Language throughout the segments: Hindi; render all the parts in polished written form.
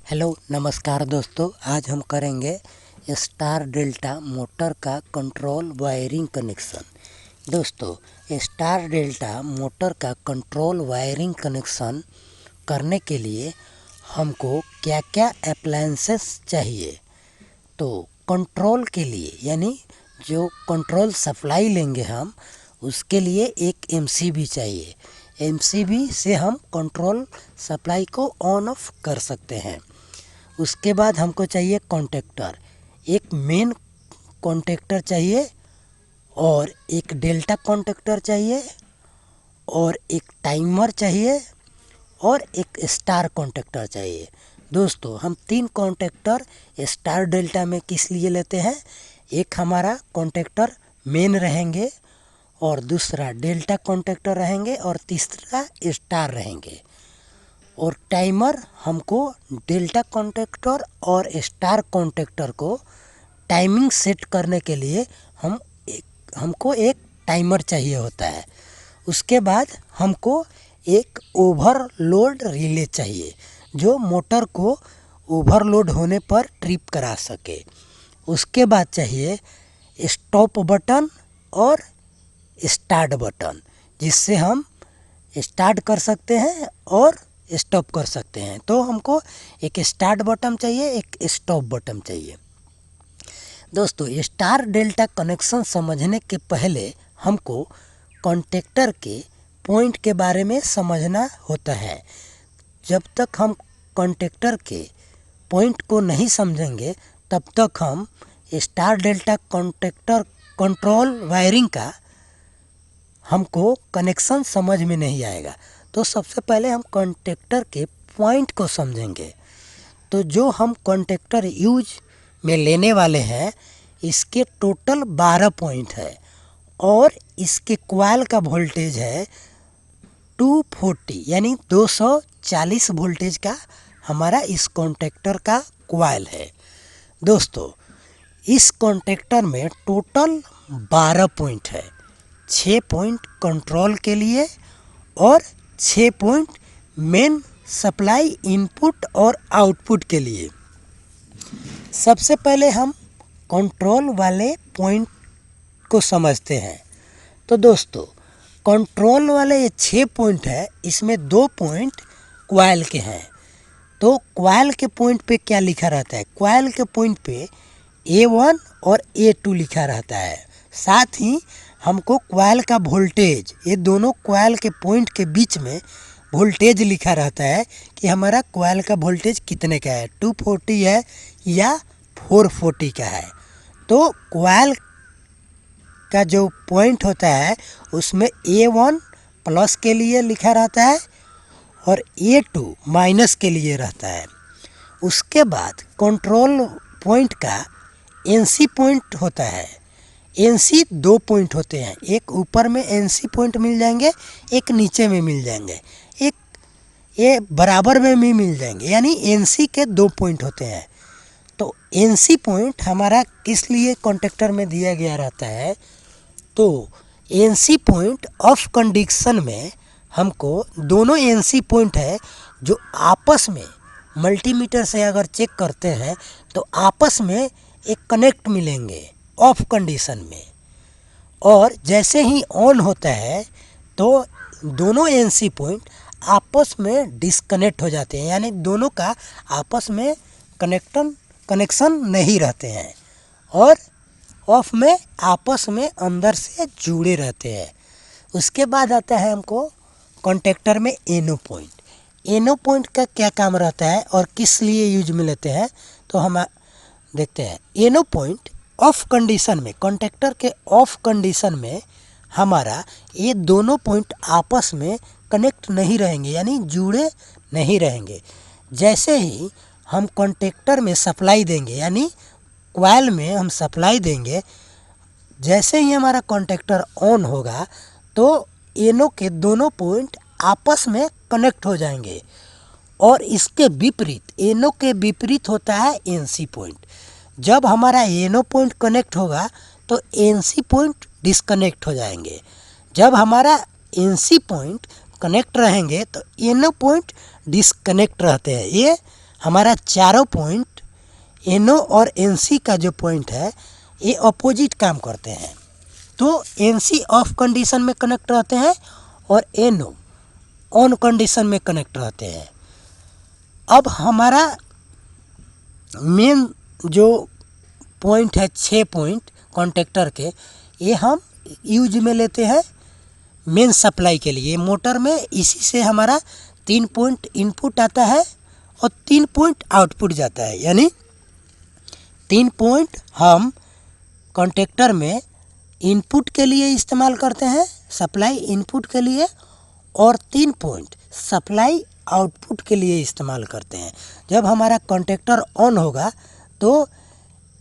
हेलो नमस्कार दोस्तों, आज हम करेंगे स्टार डेल्टा मोटर का कंट्रोल वायरिंग कनेक्शन। दोस्तों, स्टार डेल्टा मोटर का कंट्रोल वायरिंग कनेक्शन करने के लिए हमको क्या क्या अप्लायंसेस चाहिए। तो कंट्रोल के लिए यानी जो कंट्रोल सप्लाई लेंगे हम, उसके लिए एक एमसीबी चाहिए। एमसीबी से हम कंट्रोल सप्लाई को ऑन ऑफ कर सकते हैं। उसके बाद हमको चाहिए कॉन्टेक्टर, एक मेन कॉन्टेक्टर चाहिए और एक डेल्टा कॉन्टेक्टर चाहिए और एक टाइमर चाहिए और एक स्टार कॉन्टेक्टर चाहिए। दोस्तों, हम 3 कॉन्टेक्टर स्टार डेल्टा में किस लिए लेते हैं? एक हमारा कॉन्टेक्टर मेन रहेंगे और दूसरा डेल्टा कॉन्टेक्टर रहेंगे और तीसरा स्टार रहेंगे। और टाइमर हमको डेल्टा कॉन्टेक्टर और स्टार कॉन्टेक्टर को टाइमिंग सेट करने के लिए हमको एक टाइमर चाहिए होता है। उसके बाद हमको एक ओवरलोड रिले चाहिए जो मोटर को ओवरलोड होने पर ट्रिप करा सके। उसके बाद चाहिए स्टॉप बटन और स्टार्ट बटन, जिससे हम स्टार्ट कर सकते हैं और स्टॉप कर सकते हैं। तो हमको एक स्टार्ट बटन चाहिए, एक स्टॉप बटन चाहिए। दोस्तों, स्टार डेल्टा कनेक्शन समझने के पहले हमको कॉन्टेक्टर के पॉइंट के बारे में समझना होता है। जब तक हम कॉन्टेक्टर के पॉइंट को नहीं समझेंगे तब तक हम star delta contactor control wiring का हमको कनेक्शन समझ में नहीं आएगा। तो सबसे पहले हम कॉन्टेक्टर के पॉइंट को समझेंगे। तो जो हम कॉन्टेक्टर यूज में लेने वाले हैं, इसके टोटल 12 पॉइंट है और इसके कॉइल का वोल्टेज है 240 यानी 240 वोल्टेज का हमारा इस कॉन्टेक्टर का कॉइल है। दोस्तों, इस कॉन्टेक्टर में टोटल 12 पॉइंट है। 6 पॉइंट कंट्रोल के लिए और 6 पॉइंट मेन सप्लाई इनपुट और आउटपुट के लिए। सबसे पहले हम कंट्रोल वाले पॉइंट को समझते हैं। तो दोस्तों, कंट्रोल वाले ये 6 पॉइंट है, इसमें 2 पॉइंट कॉइल के हैं। तो कॉइल के पॉइंट पे क्या लिखा रहता है? कॉइल के पॉइंट पे A1 और A2 लिखा रहता है। साथ ही हमको कॉइल का वोल्टेज, ये दोनों कॉइल के पॉइंट के बीच में वोल्टेज लिखा रहता है कि हमारा कॉइल का वोल्टेज कितने का है, 240 है या 440 का है। तो कॉइल का जो पॉइंट होता है उसमें A1 प्लस के लिए लिखा रहता है और A2 माइनस के लिए रहता है। उसके बाद कंट्रोल पॉइंट का NC पॉइंट होता है। NC 2 पॉइंट होते हैं, एक ऊपर में NC पॉइंट मिल जाएंगे, एक नीचे में मिल जाएंगे, एक ये बराबर में भी मिल जाएंगे, यानी NC के 2 पॉइंट होते हैं। तो NC पॉइंट हमारा किस लिए कॉन्टेक्टर में दिया गया रहता है? तो NC पॉइंट ऑफ कंडीशन में हमको दोनों NC पॉइंट है जो आपस में मल्टीमीटर से अगर चेक करते हैं तो आपस में एक कनेक्ट मिलेंगे ऑफ कंडीशन में, और जैसे ही ऑन होता है तो दोनों NC पॉइंट आपस में डिस्कनेक्ट हो जाते हैं, यानी दोनों का आपस में कनेक्शन नहीं रहते हैं और ऑफ में आपस में अंदर से जुड़े रहते हैं। उसके बाद आता है हमको कॉन्टेक्टर में NO पॉइंट। NO पॉइंट का क्या काम रहता है और किस लिए यूज में लेते हैं, तो हम देखते हैं। NO पॉइंट ऑफ कंडीशन में, कॉन्टेक्टर के ऑफ कंडीशन में हमारा ये दोनों पॉइंट आपस में कनेक्ट नहीं रहेंगे, यानी जुड़े नहीं रहेंगे। जैसे ही हम कॉन्टेक्टर में सप्लाई देंगे, यानी कॉइल में हम सप्लाई देंगे, जैसे ही हमारा कॉन्टेक्टर ऑन होगा तो NO के दोनों पॉइंट आपस में कनेक्ट हो जाएंगे। और इसके विपरीत, NO के विपरीत होता है NC पॉइंट। जब हमारा NO पॉइंट कनेक्ट होगा तो NC पॉइंट डिस्कनेक्ट हो जाएंगे। जब हमारा NC पॉइंट कनेक्ट रहेंगे तो NO पॉइंट डिस्कनेक्ट रहते हैं। ये हमारा चारों पॉइंट NO और NC का जो पॉइंट है ये अपोजिट काम करते हैं। तो NC ऑफ कंडीशन में कनेक्ट रहते हैं और NO ऑन कंडीशन में कनेक्ट रहते हैं। अब हमारा मेन जो पॉइंट है 6 पॉइंट कॉन्टेक्टर के, ये हम यूज में लेते हैं मेन सप्लाई के लिए। मोटर में इसी से हमारा 3 पॉइंट इनपुट आता है और 3 पॉइंट आउटपुट जाता है। यानी 3 पॉइंट हम कॉन्टेक्टर में इनपुट के लिए इस्तेमाल करते हैं, सप्लाई इनपुट के लिए, और 3 पॉइंट सप्लाई आउटपुट के लिए इस्तेमाल करते हैं। जब हमारा कॉन्टेक्टर ऑन होगा तो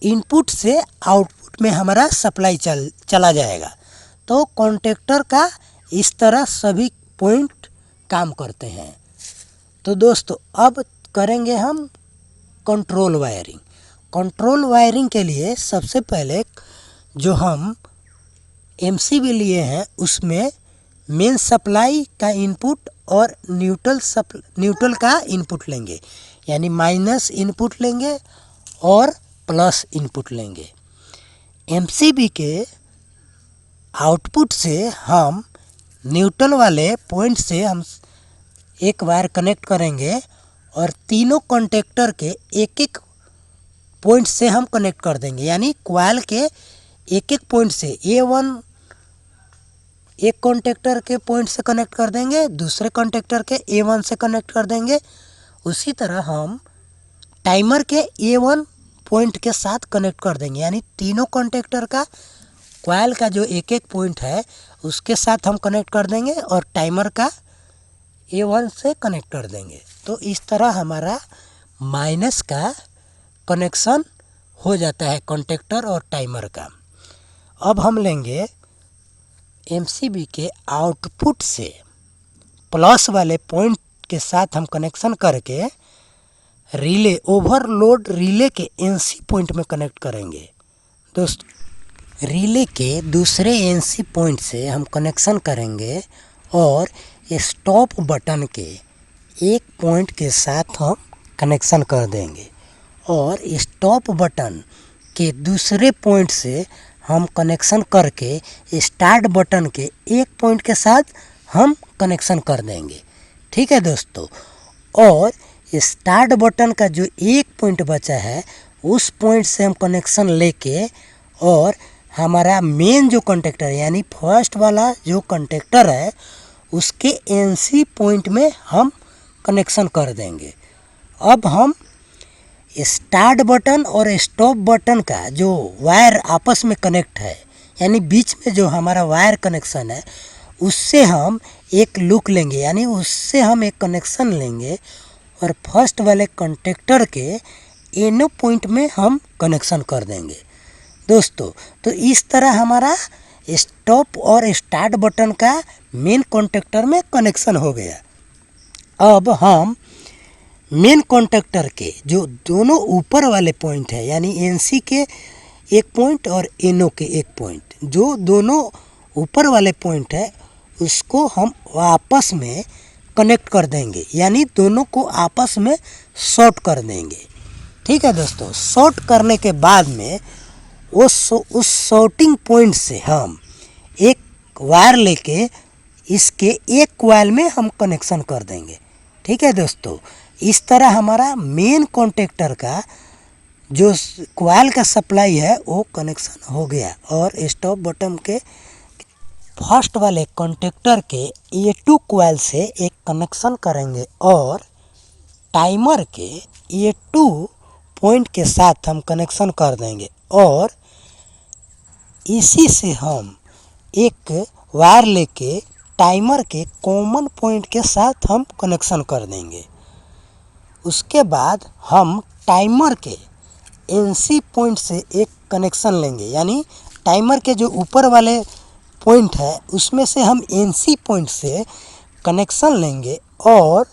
इनपुट से आउटपुट में हमारा सप्लाई चला जाएगा। तो कॉन्टेक्टर का इस तरह सभी पॉइंट काम करते हैं। तो दोस्तों अब करेंगे हम कंट्रोल वायरिंग। कंट्रोल वायरिंग के लिए सबसे पहले जो हम MCB लिए हैं उसमें मेन सप्लाई का इनपुट और न्यूट्रल का इनपुट लेंगे, यानी माइनस इनपुट लेंगे और प्लस इनपुट लेंगे। MCB के आउटपुट से हम न्यूट्रल वाले पॉइंट से हम एक वायर कनेक्ट करेंगे और तीनों कॉन्टेक्टर के एक एक पॉइंट से हम कनेक्ट कर देंगे। यानी कॉइल के एक एक पॉइंट से A1 एक कॉन्टेक्टर के पॉइंट से कनेक्ट कर देंगे, दूसरे कॉन्टेक्टर के A1 से कनेक्ट कर देंगे। उसी तरह हम टाइमर के A1 पॉइंट के साथ कनेक्ट कर देंगे। यानी तीनों कॉन्टेक्टर का कॉइल का जो एक एक पॉइंट है उसके साथ हम कनेक्ट कर देंगे और टाइमर का A1 से कनेक्ट कर देंगे। तो इस तरह हमारा माइनस का कनेक्शन हो जाता है कॉन्टेक्टर और टाइमर का। अब हम लेंगे MCB के आउटपुट से प्लस वाले पॉइंट के साथ हम कनेक्शन करके रिले, ओवरलोड रिले के NC पॉइंट में कनेक्ट करेंगे। दोस्तों रिले के दूसरे NC पॉइंट से हम कनेक्शन करेंगे और स्टॉप बटन के एक पॉइंट के साथ हम कनेक्शन कर देंगे और स्टॉप बटन के दूसरे पॉइंट से हम कनेक्शन करके स्टार्ट बटन के एक पॉइंट के साथ हम कनेक्शन कर देंगे। ठीक है दोस्तों। और स्टार्ट बटन का जो एक पॉइंट बचा है उस पॉइंट से हम कनेक्शन लेके और हमारा मेन जो कॉन्टेक्टर यानी फर्स्ट वाला जो कॉन्टेक्टर है उसके NC पॉइंट में हम कनेक्शन कर देंगे। अब हम स्टार्ट बटन और स्टॉप बटन का जो वायर आपस में कनेक्ट है, यानी बीच में जो हमारा वायर कनेक्शन है उससे हम एक लूप लेंगे, यानी उससे हम एक कनेक्शन लेंगे और फर्स्ट वाले कॉन्टेक्टर के NO पॉइंट में हम कनेक्शन कर देंगे। दोस्तों तो इस तरह हमारा स्टॉप और स्टार्ट बटन का मेन कॉन्टेक्टर में कनेक्शन हो गया। अब हम मेन कॉन्टेक्टर के जो दोनों ऊपर वाले पॉइंट है यानी NC के एक पॉइंट और NO के एक पॉइंट, जो दोनों ऊपर वाले पॉइंट है उसको हम आपस में कनेक्ट कर देंगे, यानी दोनों को आपस में शॉर्ट कर देंगे। ठीक है दोस्तों। शॉर्ट करने के बाद में उस शॉर्टिंग पॉइंट से हम एक वायर लेके इसके एक कॉइल में हम कनेक्शन कर देंगे। ठीक है दोस्तों। इस तरह हमारा मेन कॉन्टेक्टर का जो कॉइल का सप्लाई है वो कनेक्शन हो गया और स्टॉप बटन के फर्स्ट वाले कॉन्टेक्टर के A2 कॉइल से एक कनेक्शन करेंगे और टाइमर के A2 पॉइंट के साथ हम कनेक्शन कर देंगे और इसी से हम एक वायर लेके टाइमर के कॉमन पॉइंट के साथ हम कनेक्शन कर देंगे। उसके बाद हम टाइमर के NC पॉइंट से एक कनेक्शन लेंगे, यानी टाइमर के जो ऊपर वाले पॉइंट है उसमें से हम NC पॉइंट से कनेक्शन लेंगे और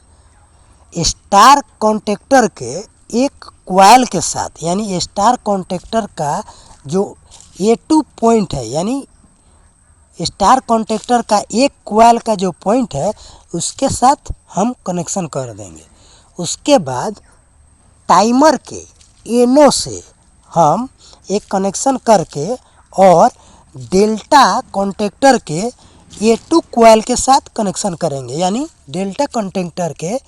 स्टार कॉन्टेक्टर के एक कॉइल के साथ, यानी स्टार कॉन्टेक्टर का जो A2 पॉइंट है यानी स्टार कॉन्टेक्टर का एक कॉइल का जो पॉइंट है उसके साथ हम कनेक्शन कर देंगे। उसके बाद टाइमर के एनो से हम एक कनेक्शन करके और डेल्टा कॉन्टेक्टर के A2 कॉइल के साथ कनेक्शन करेंगे, यानी डेल्टा कॉन्टेक्टर के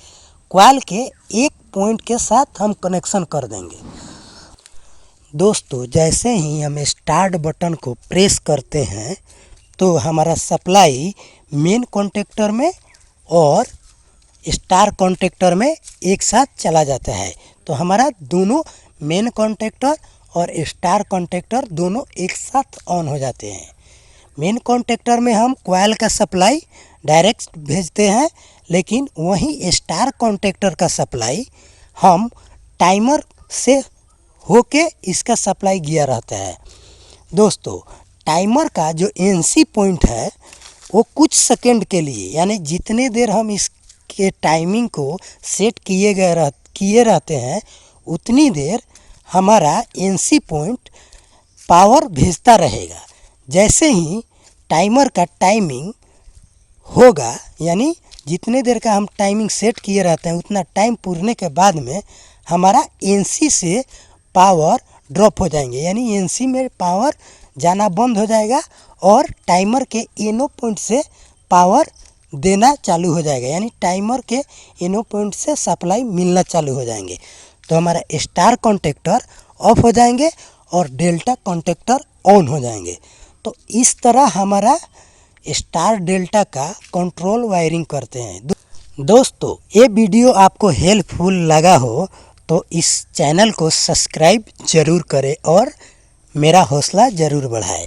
कॉइल के एक पॉइंट के साथ हम कनेक्शन कर देंगे। दोस्तों, जैसे ही हम स्टार्ट बटन को प्रेस करते हैं तो हमारा सप्लाई मेन कॉन्टेक्टर में और स्टार कॉन्टेक्टर में एक साथ चला जाता है। तो हमारा दोनों मेन कॉन्टेक्टर और स्टार कॉन्टेक्टर दोनों एक साथ ऑन हो जाते हैं। मेन कॉन्टेक्टर में हम कॉइल का सप्लाई डायरेक्ट भेजते हैं, लेकिन वहीं स्टार कॉन्टेक्टर का सप्लाई हम टाइमर से होके इसका सप्लाई गया रहता है। दोस्तों, टाइमर का जो एनसी पॉइंट है वो कुछ सेकंड के लिए, यानी जितने देर हम इसके टाइमिंग को सेट किए रहते हैं उतनी देर हमारा एनसी पॉइंट पावर भेजता रहेगा। जैसे ही टाइमर का टाइमिंग होगा, यानी जितने देर का हम टाइमिंग सेट किए रहते हैं उतना टाइम पूरने के बाद में हमारा एनसी से पावर ड्रॉप हो जाएंगे, यानी एनसी में पावर जाना बंद हो जाएगा और टाइमर के एनो पॉइंट से पावर देना चालू हो जाएगा, यानी टाइमर के एनो पॉइंट से सप्लाई मिलना चालू हो जाएंगे। तो हमारा स्टार कॉन्टेक्टर ऑफ हो जाएंगे और डेल्टा कॉन्टेक्टर ऑन हो जाएंगे। तो इस तरह हमारा स्टार डेल्टा का कंट्रोल वायरिंग करते हैं। दोस्तों, ये वीडियो आपको हेल्पफुल लगा हो तो इस चैनल को सब्सक्राइब ज़रूर करें और मेरा हौसला ज़रूर बढ़ाएं।